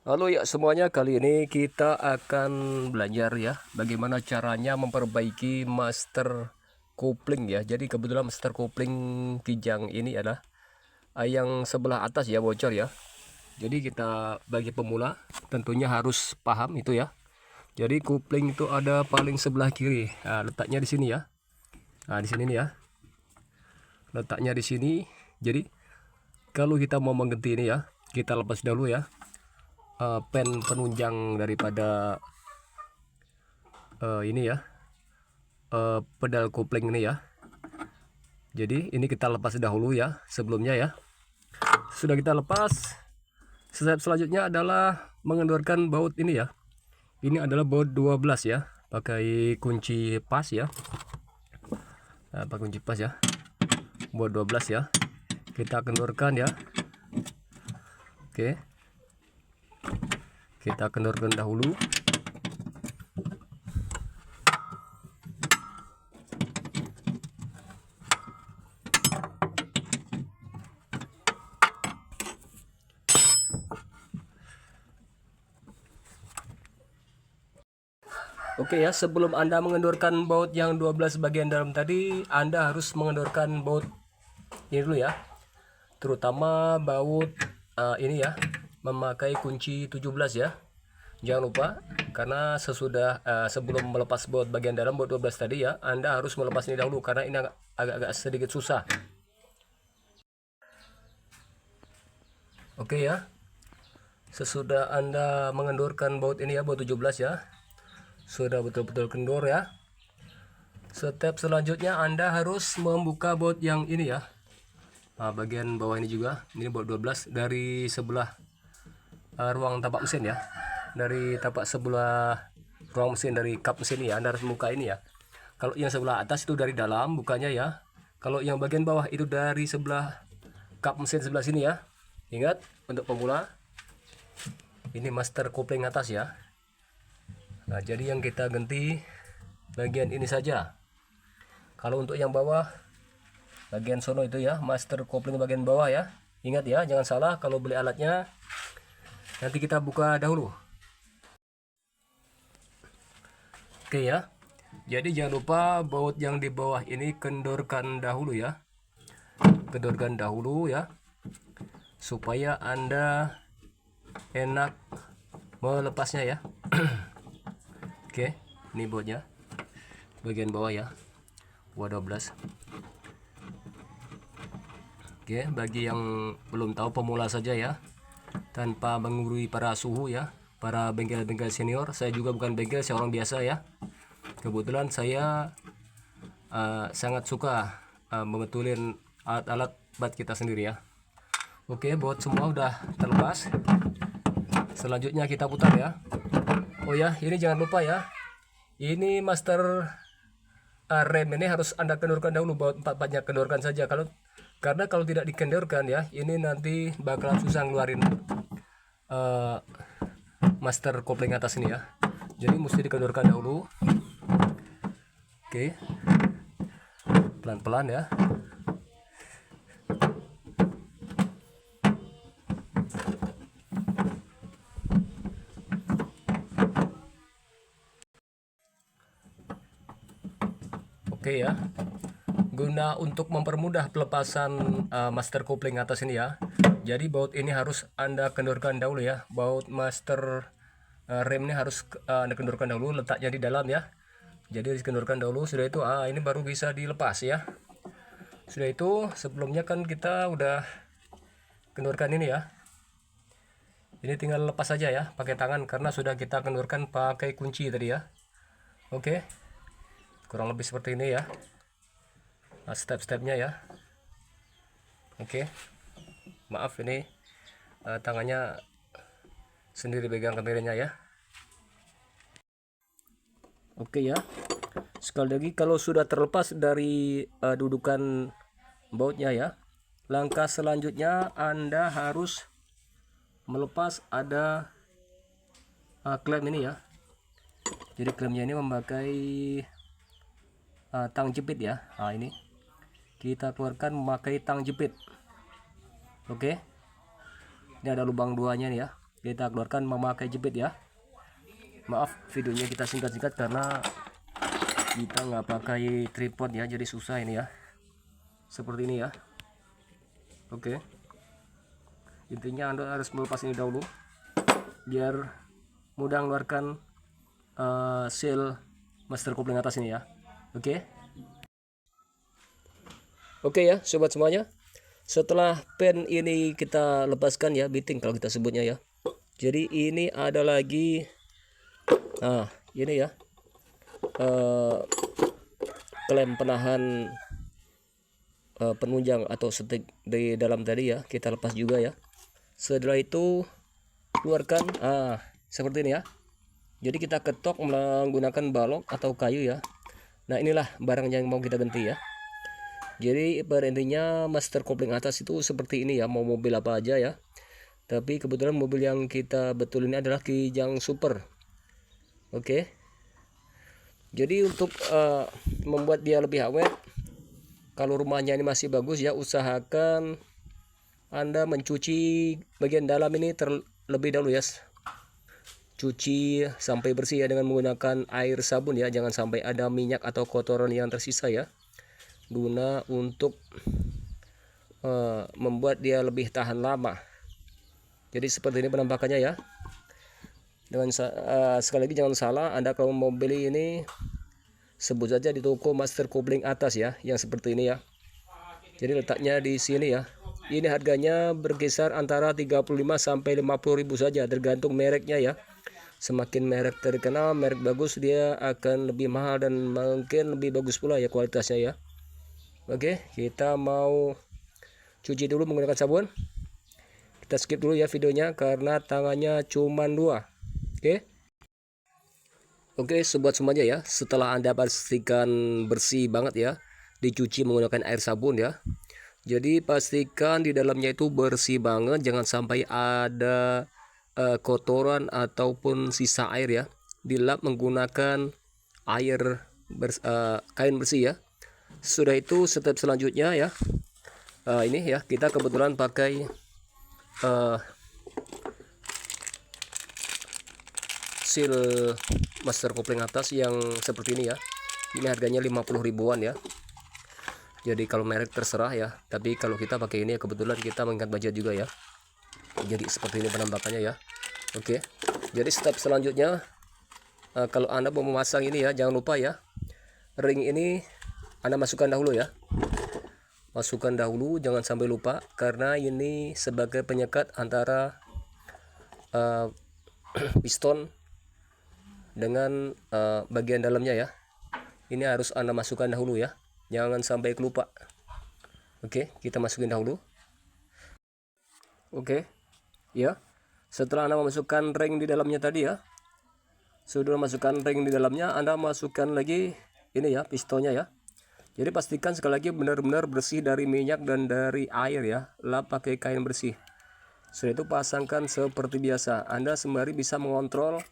Halo ya semuanya, kali ini kita akan belajar ya bagaimana caranya memperbaiki master kopling ya. Jadi kebetulan master kopling Kijang ini adalah yang sebelah atas ya bocor ya. Jadi kita bagi pemula tentunya harus paham itu ya. Jadi kopling itu ada paling sebelah kiri. Nah, letaknya di sini ya. Nah, di sini nih ya. Letaknya di sini. Jadi kalau kita mau mengganti ini ya, kita lepas dulu ya pen penunjang daripada ini ya, pedal kopling ini ya. Jadi ini kita lepas dahulu ya sebelumnya ya. Sudah kita lepas, step selanjutnya adalah mengendorkan baut ini ya. Ini adalah baut 12 ya, pakai kunci pas ya. Nah, pakai kunci pas ya, baut 12 ya. Kita kendorkan ya. Oke, kita kendorkan dahulu. Oke ya, sebelum Anda mengendorkan baut yang 12 bagian dalam tadi, Anda harus mengendorkan baut ini dulu ya. Terutama baut ini ya, memakai kunci 17 ya. Jangan lupa, karena sebelum melepas baut bagian dalam baut 12 tadi ya, Anda harus melepas ini dahulu karena ini agak sedikit susah. Oke ya. Sesudah Anda mengendorkan baut ini ya, baut 17 ya. Sudah betul-betul kendor ya. Step selanjutnya Anda harus membuka baut yang ini ya. Nah, bagian bawah ini juga, ini baut 12 dari sebelah ruang tapak mesin ya. Dari tapak sebelah ruang mesin, dari kap mesin ya, Anda harus membuka ini ya. Kalau yang sebelah atas itu dari dalam bukanya ya. Kalau yang bagian bawah itu dari sebelah kap mesin sebelah sini ya. Ingat, untuk pemula ini master kopling atas ya. Nah, jadi yang kita ganti bagian ini saja. Kalau untuk yang bawah, bagian sono itu ya, master kopling bagian bawah ya. Ingat ya, jangan salah kalau beli alatnya. Nanti kita buka dahulu. Oke ya. Jadi jangan lupa baut yang di bawah ini kendorkan dahulu ya. Kendorkan dahulu ya. Supaya Anda enak melepasnya ya. Oke, ini bautnya. Bagian bawah ya. 12. Oke, bagi yang belum tahu, pemula saja ya. Tanpa mengurui para suhu ya. Para bengkel-bengkel senior, saya juga bukan bengkel, saya orang biasa ya. Kebetulan saya sangat suka membetulin alat-alat bat kita sendiri ya. Oke, baut semua udah terlepas. Selanjutnya kita putar ya. Oh ya, ini jangan lupa ya. Ini master rem ini harus Anda kendorkan dahulu, baut 4-4-nya kendorkan saja. Karena kalau tidak dikendorkan ya, ini nanti bakalan susah ngeluarin master kopling atas ini ya. Jadi mesti dikendorkan dahulu. Oke, pelan-pelan ya. Oke ya, guna untuk mempermudah pelepasan master kopling atas ini ya. Jadi baut ini harus Anda kendorkan dahulu ya. Baut master rem ini harus Anda kendorkan dahulu, letaknya di dalam ya. Jadi dikendorkan dahulu, sudah itu ini baru bisa dilepas ya. Sudah itu sebelumnya kan kita udah kendorkan ini ya. Ini tinggal lepas saja ya pakai tangan karena sudah kita kendorkan pakai kunci tadi ya. Oke. Kurang lebih seperti ini ya. Step-stepnya ya. Oke. Maaf ini tangannya sendiri pegang kameranya ya. Oke ya. Sekali lagi, kalau sudah terlepas dari dudukan bautnya ya, langkah selanjutnya Anda harus melepas ada klem ini ya. Jadi klemnya ini memakai tang jepit ya. Nah, ini kita keluarkan memakai tang jepit. Oke, ini ada lubang duanya nih ya. kita keluarkan memakai jepit ya. Maaf videonya kita singkat-singkat karena kita nggak pakai tripod ya, jadi susah ini ya. Seperti ini ya. Oke. Intinya Anda harus melepas ini dahulu biar mudah mengeluarkan seal master kopling atas ini ya. Oke. Oke ya sobat semuanya, setelah pen ini kita lepaskan ya, biting kalau kita sebutnya ya. Jadi ini ada lagi, nah ini ya, klem penahan penunjang atau stick di dalam tadi ya, kita lepas juga ya. Setelah itu keluarkan, seperti ini ya. Jadi kita ketok menggunakan balok atau kayu ya. Nah inilah barang yang mau kita ganti ya. Jadi pada intinya master kopling atas itu seperti ini ya, mau mobil apa aja ya. Tapi kebetulan mobil yang kita betul ini adalah Kijang Super. Oke. Jadi untuk membuat dia lebih awet, kalau rumahnya ini masih bagus ya, usahakan Anda mencuci bagian dalam ini terlebih dahulu ya. Cuci sampai bersih ya dengan menggunakan air sabun ya, jangan sampai ada minyak atau kotoran yang tersisa ya. Guna untuk membuat dia lebih tahan lama. Jadi seperti ini penampakannya ya. Dengan sekali lagi jangan salah, Anda kalau mau beli ini sebut saja di toko master kopling atas ya, yang seperti ini ya. Jadi letaknya di sini ya. Ini harganya berkisar antara 35 sampai 50.000 saja, tergantung mereknya ya. Semakin merek terkenal, merek bagus, dia akan lebih mahal dan mungkin lebih bagus pula ya kualitasnya ya. Oke, kita mau cuci dulu menggunakan sabun. Kita skip dulu ya videonya karena tangannya cuma 2. Oke, sobat semuanya ya, setelah Anda pastikan bersih banget ya, dicuci menggunakan air sabun ya. Jadi pastikan di dalamnya itu bersih banget, jangan sampai ada kotoran ataupun sisa air ya. Dilap menggunakan air kain bersih ya. Sudah itu step selanjutnya ya, ini ya, kita kebetulan pakai seal master kopling atas yang seperti ini ya. Ini harganya 50 ribuan ya. Jadi kalau merek terserah ya, tapi kalau kita pakai ini ya, kebetulan kita mengingat budget juga ya. Jadi seperti ini penampakannya ya. Oke, jadi step selanjutnya, kalau Anda mau memasang ini ya, jangan lupa ya, ring ini Anda masukkan dahulu ya. Masukkan dahulu, jangan sampai lupa, karena ini sebagai penyekat antara piston dengan bagian dalamnya ya. Ini harus Anda masukkan dahulu ya, jangan sampai kelupa. Oke, kita masukin dahulu. Oke ya, setelah Anda memasukkan ring di dalamnya tadi ya, sudah masukkan ring di dalamnya, Anda masukkan lagi ini ya, pistonnya ya. Jadi pastikan sekali lagi benar-benar bersih dari minyak dan dari air ya. Lap pakai kain bersih. Setelah itu pasangkan seperti biasa. Anda sembari bisa mengontrol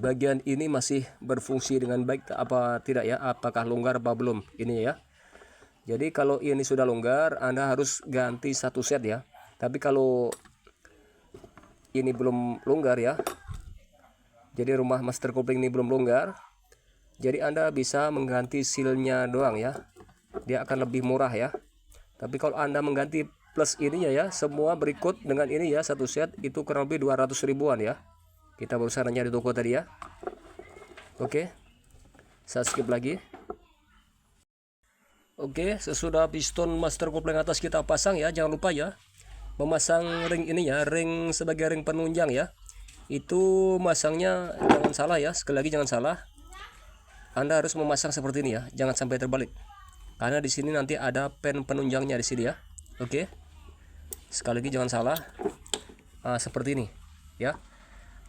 bagian ini masih berfungsi dengan baik apa tidak ya, apakah longgar apa belum ini ya. Jadi kalau ini sudah longgar, Anda harus ganti satu set ya. Tapi kalau ini belum longgar ya, jadi rumah master kopling ini belum longgar, jadi Anda bisa mengganti sealnya doang ya, dia akan lebih murah ya. Tapi kalau Anda mengganti plus ininya ya, semua berikut dengan ini ya, satu set itu kurang lebih 200 ribuan ya. Kita barusan nanya di toko tadi ya. Oke, saya skip lagi. Oke, sesudah piston master kopling atas kita pasang ya, jangan lupa ya memasang ring ini ya, ring sebagai ring penunjang ya. Itu masangnya jangan salah ya, sekali lagi jangan salah. Anda harus memasang seperti ini ya, jangan sampai terbalik. Karena di sini nanti ada pen penunjangnya di sini ya. Oke. Sekali lagi jangan salah. Seperti ini ya.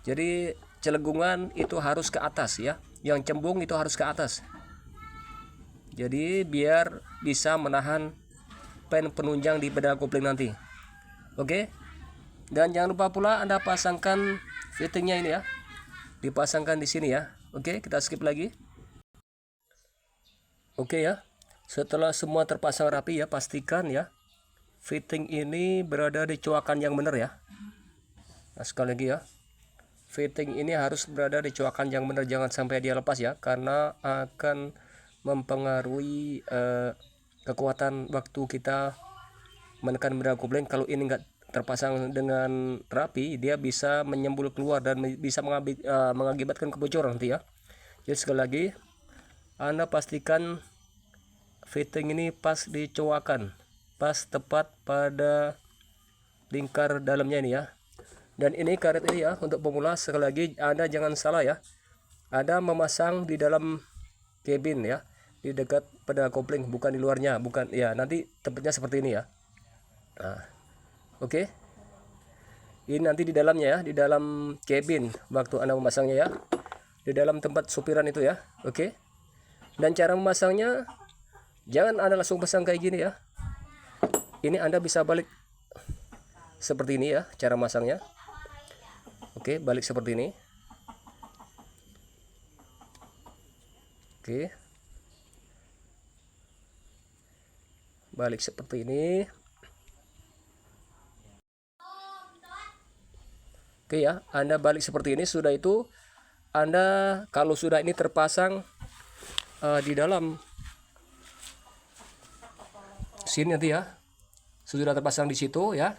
Jadi celegungan itu harus ke atas ya. Yang cembung itu harus ke atas. Jadi biar bisa menahan pen penunjang di pedal kopling nanti. Oke. Dan jangan lupa pula Anda pasangkan fittingnya ini ya, dipasangkan di sini ya. Oke, kita skip lagi. Oke ya, setelah semua terpasang rapi ya, pastikan ya fitting ini berada di coakan yang benar ya. Nah, sekali lagi ya, fitting ini harus berada di coakan yang benar, jangan sampai dia lepas ya, karena akan mempengaruhi kekuatan waktu kita menekan pedal kopling. Kalau ini enggak terpasang dengan rapi, dia bisa menyembul keluar dan bisa mengakibatkan kebocoran nanti ya. Jadi sekali lagi, Anda pastikan fitting ini pas dicoakan, pas tepat pada lingkar dalamnya ini ya. Dan ini karet ini ya, untuk pemula sekali lagi Anda jangan salah ya, Anda memasang di dalam cabin ya, di dekat pedal kopling, bukan di luarnya, bukan ya, nanti tempatnya seperti ini ya. Nah, oke. Ini nanti di dalamnya ya, di dalam cabin waktu Anda memasangnya ya, di dalam tempat supiran itu ya. Oke. Dan cara memasangnya, jangan Anda langsung pasang kayak gini ya. Ini Anda bisa balik seperti ini ya, cara masangnya. Oke, balik seperti ini. Oke. Balik seperti ini. Oke ya, Anda balik seperti ini. Sudah itu, Anda kalau sudah ini terpasang di dalam sini nanti ya, sudah terpasang di situ ya,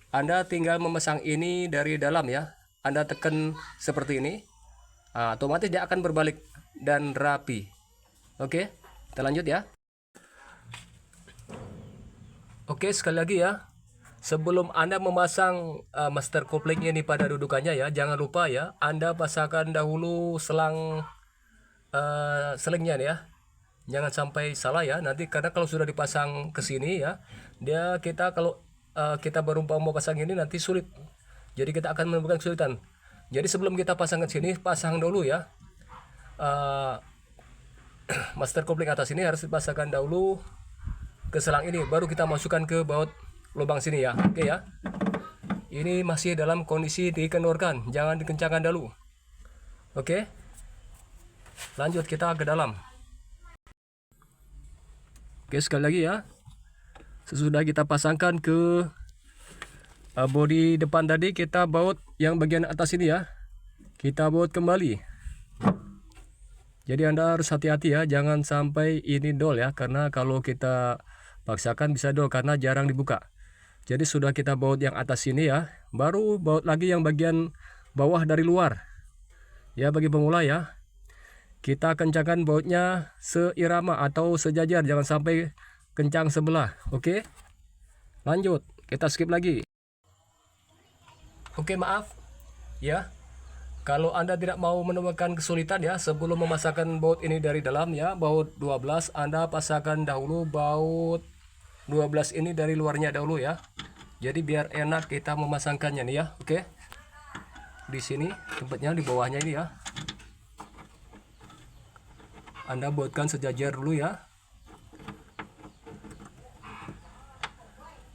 Anda tinggal memasang ini dari dalam ya. Anda tekan seperti ini, otomatis dia akan berbalik dan rapi. Oke, kita lanjut ya. Oke, sekali lagi ya, sebelum Anda memasang master kopling ini pada dudukannya ya, jangan lupa ya, Anda pasangkan dahulu selang selingnya ya. Jangan sampai salah ya nanti, karena kalau sudah dipasang ke sini ya, kita kalau kita baru mau pasang ini nanti sulit. Jadi kita akan menimbulkan kesulitan. Jadi sebelum kita pasang ke sini, pasang dulu ya. Master kopling atas ini harus dipasangkan dahulu ke selang ini, baru kita masukkan ke baut lubang sini ya. Oke ya. Ini masih dalam kondisi dikendorkan, jangan dikencangkan dulu. Oke. Lanjut kita ke dalam. Oke, sekali lagi ya. Sesudah kita pasangkan ke bodi depan tadi, kita baut yang bagian atas ini ya. Kita baut kembali. Jadi Anda harus hati-hati ya, jangan sampai ini dol ya, karena kalau kita paksakan bisa dol karena jarang dibuka. Jadi sudah kita baut yang atas ini ya, baru baut lagi yang bagian bawah dari luar. Ya, bagi pemula ya, kita kencangkan bautnya seirama atau sejajar, jangan sampai kencang sebelah. Oke, lanjut, kita skip lagi. Oke, maaf ya, kalau Anda tidak mau menemukan kesulitan ya, sebelum memasangkan baut ini dari dalam ya, baut 12, Anda pasangkan dahulu baut 12 ini dari luarnya dahulu ya. Jadi biar enak kita memasangkannya nih ya. Oke, di sini tempatnya di bawahnya ini ya, Anda buatkan sejajar dulu ya.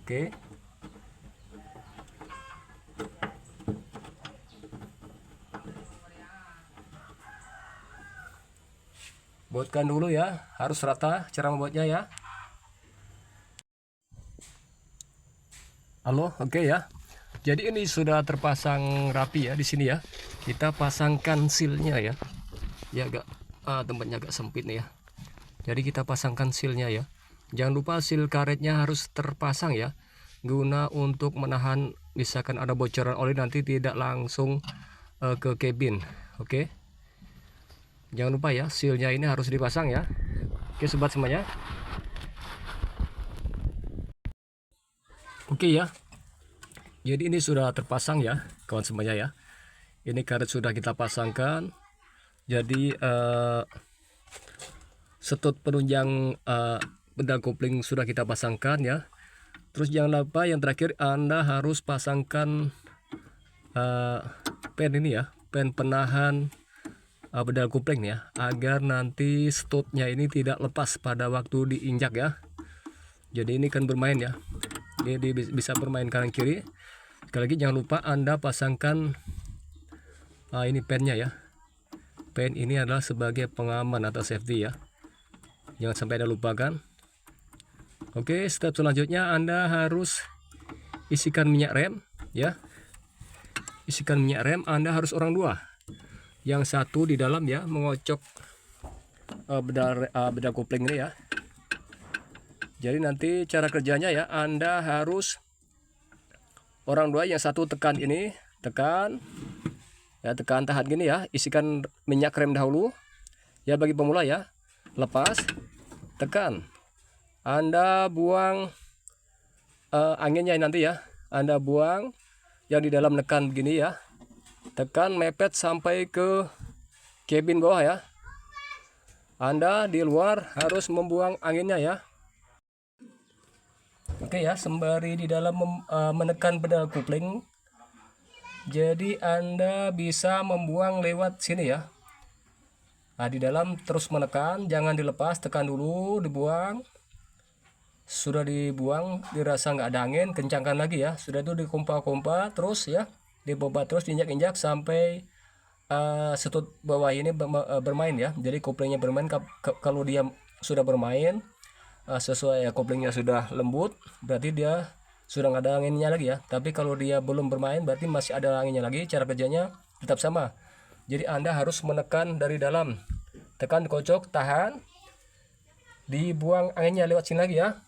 Oke. Buatkan dulu ya, harus rata cara membuatnya ya. Halo, oke ya. Jadi ini sudah terpasang rapi ya di sini ya. Kita pasangkan sealnya ya. Ya agak tempatnya agak sempit nih ya. Jadi kita pasangkan sealnya ya. Jangan lupa seal karetnya harus terpasang ya, guna untuk menahan misalkan ada bocoran oli nanti tidak langsung ke kabin. Oke. Jangan lupa ya, sealnya ini harus dipasang ya. Oke sobat semuanya. Oke ya. Jadi ini sudah terpasang ya kawan semuanya ya. Ini karet sudah kita pasangkan. Jadi setut penunjang pedal kopling sudah kita pasangkan ya. Terus jangan lupa yang terakhir, Anda harus pasangkan pen ini ya, pen penahan pedal kopling ya, agar nanti stutnya ini tidak lepas pada waktu diinjak ya. Jadi ini kan bermain ya, dia bisa bermain kanan kiri. Sekali lagi jangan lupa Anda pasangkan ini pennya ya. Pen ini adalah sebagai pengaman atau safety ya, jangan sampai Anda lupakan. Oke, step selanjutnya Anda harus isikan minyak rem ya. Isikan minyak rem, Anda harus orang dua. Yang satu di dalam ya, mengocok beda kopling ini ya. Jadi nanti cara kerjanya ya, Anda harus orang dua, yang satu tekan ini, tekan ya, tekan tahan gini ya, isikan minyak rem dahulu ya bagi pemula ya. Lepas, tekan, Anda buang anginnya nanti ya, Anda buang yang di dalam, nekan begini ya, tekan mepet sampai ke kabin bawah ya. Anda di luar harus membuang anginnya ya. Oke ya, sembari di dalam menekan pedal kopling, jadi Anda bisa membuang lewat sini ya. Nah, di dalam terus menekan, jangan dilepas, tekan dulu, dibuang. Sudah dibuang, dirasa nggak ada angin, kencangkan lagi ya. Sudah itu dikompa-kompa terus ya, dibobat terus, diinjak-injak sampai setut bawah ini bermain ya. Jadi koplingnya bermain. Kalau dia sudah bermain sesuai ya, koplingnya sudah lembut, berarti dia sudah nggak ada anginnya lagi ya. Tapi kalau dia belum bermain, berarti masih ada anginnya lagi. Cara kerjanya tetap sama. Jadi Anda harus menekan dari dalam, tekan, kocok, tahan, dibuang anginnya lewat sini lagi ya.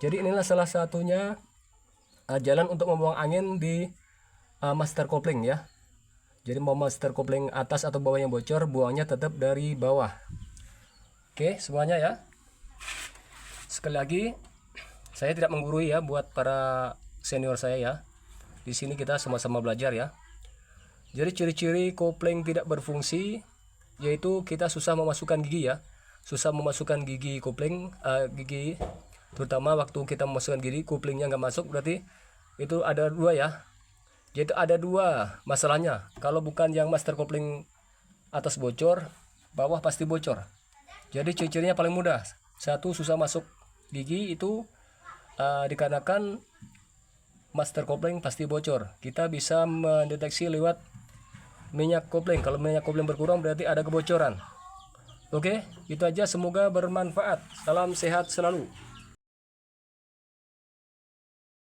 Jadi inilah salah satunya jalan untuk membuang angin di master kopling ya. Jadi mau master kopling atas atau bawah yang bocor, buangnya tetap dari bawah. Oke semuanya ya. Sekali lagi, saya tidak menggurui ya buat para senior saya ya. Di sini kita sama-sama belajar ya. Jadi ciri-ciri kopling tidak berfungsi yaitu kita susah memasukkan gigi ya. Susah memasukkan gigi kopling, gigi, terutama waktu kita memasukkan gigi, koplingnya nggak masuk, berarti itu ada dua ya. Yaitu ada dua masalahnya. Kalau bukan yang master kopling atas bocor, bawah pasti bocor. Jadi ciri-cirinya paling mudah. Satu, susah masuk gigi, itu dikarenakan master kopling pasti bocor. Kita bisa mendeteksi lewat minyak kopling. Kalau minyak kopling berkurang berarti ada kebocoran. Oke, itu aja, semoga bermanfaat. Salam sehat selalu.